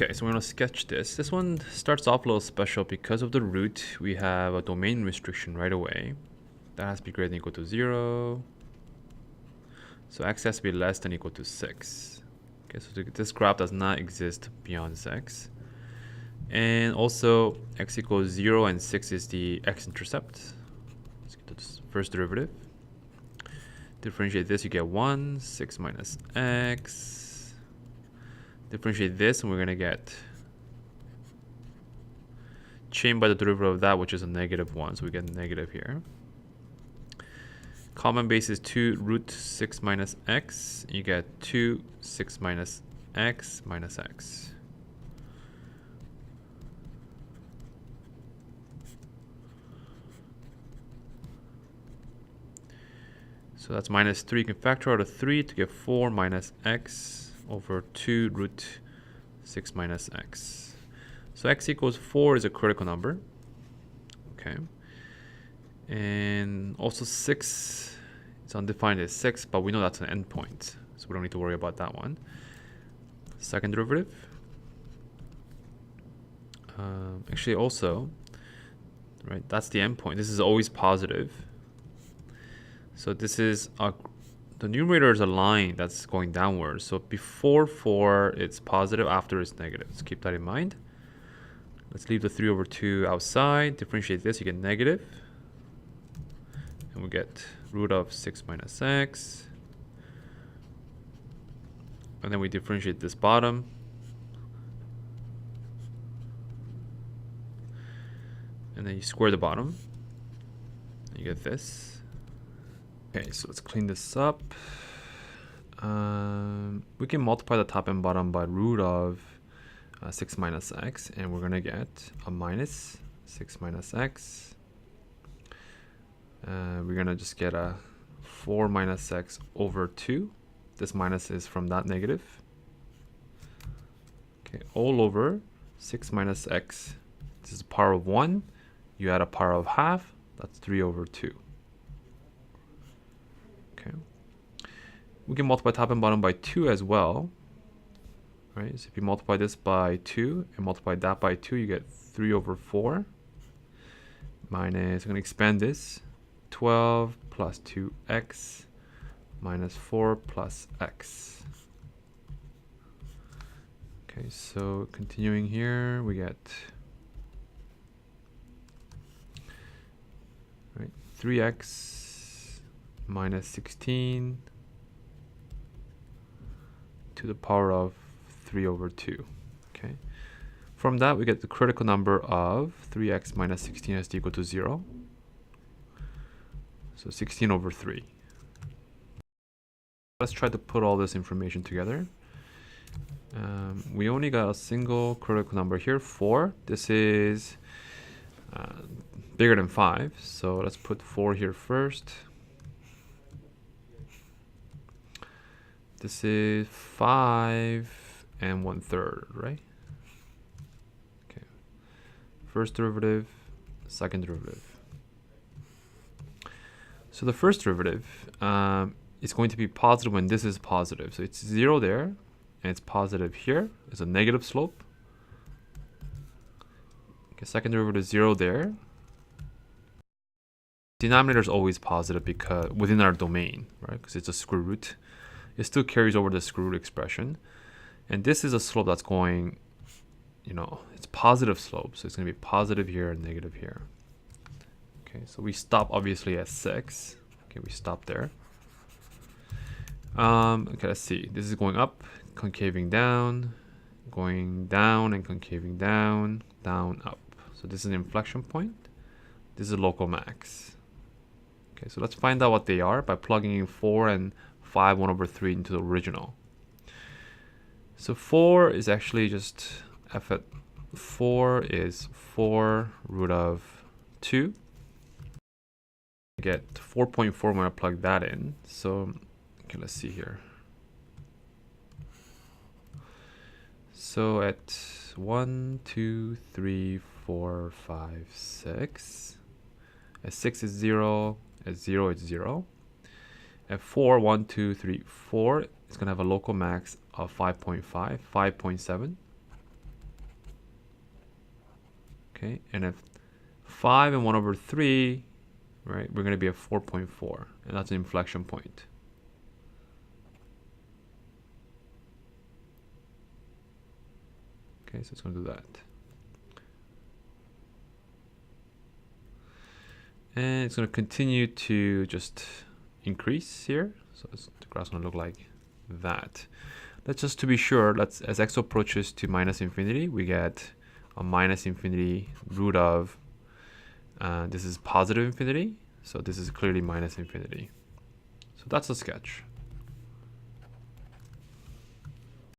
Okay, so we're going to sketch this. This one starts off a little special because of the root. We have a domain restriction right away. That has to be greater than or equal to 0. So x has to be less than or equal to 6. Okay, so this graph does not exist beyond 6. And also x equals 0 and 6 is the x-intercept. Let's get to this first derivative. Differentiate this, you get 1, 6 minus x. Differentiate this, and we're going to get chained by the derivative of that, which is a negative 1. So we get negative here. Common base is 2 root 6 minus x. You get 2, 6 minus x minus x. So that's minus 3. You can factor out of 3 to get 4 minus x over 2 root 6 minus x. So x equals 4 is a critical number. Okay. And also 6 is undefined as 6, but we know that's an endpoint, so we don't need to worry about that one. Second derivative. Actually also, right, that's the endpoint. This is always positive. So this is the numerator is a line that's going downwards. So before 4 it's positive, after it's negative. So keep that in mind. Let's leave the 3 over 2 outside. Differentiate this, you get negative. And we get root of 6 minus x. And then we differentiate this bottom. And then you square the bottom. And you get this. Okay, so let's clean this up. We can multiply the top and bottom by root of 6 minus x, and we're going to get a minus 6 minus x. We're going to just get a 4 minus x over 2. This minus is from that negative. Okay, all over 6 minus x. This is power of 1. You add a power of half. That's 3 over 2. Okay. We can multiply top and bottom by 2 as well. Right? So if you multiply this by 2 and multiply that by 2, you get 3 over 4 minus, I'm going to expand this, 12 plus 2x minus 4 plus x. Okay, so continuing here, we get 3x minus 16 to the power of 3 over 2. Okay. From that, we get the critical number of 3x minus 16 is equal to 0. So 16 over 3. Let's try to put all this information together. We only got a single critical number here, 4. This is bigger than 5. So let's put 4 here first. This is 5 and 1/3, right? Okay. First derivative, second derivative. So the first derivative is going to be positive when this is positive. So it's 0 there, and it's positive here. It's a negative slope. Okay, second derivative is 0 there. Denominator is always positive because within our domain, right? Because it's a square root. It still carries over the square root expression. And this is a slope that's going, it's positive slope. So it's going to be positive here and negative here. Okay, so we stop obviously at 6. Okay, we stop there. Okay, let's see. This is going up, concaving down, going down and concaving down, down, up. So this is an inflection point. This is a local max. Okay, so let's find out what they are by plugging in 4 and 5 1 over 3 into the original. So 4 is actually just f at 4 is 4 root of 2. I get 4.4 when I plug that in. So okay, let's see here. So at 1 2 3 4 5 6, at 6 is 0, at 0 it's 0. At 4, 1 2 3 4, it's going to have a local max of 5.5, 5.7. Okay, and if 5 and 1 over 3, right, we're going to be at 4.4, and that's an inflection point. Okay, so it's going to do that. And it's going to continue to just increase here. So the graph's going to look like that. Let's just to be sure, as x approaches to minus infinity, we get a minus infinity root of, this is positive infinity. So this is clearly minus infinity. So that's the sketch.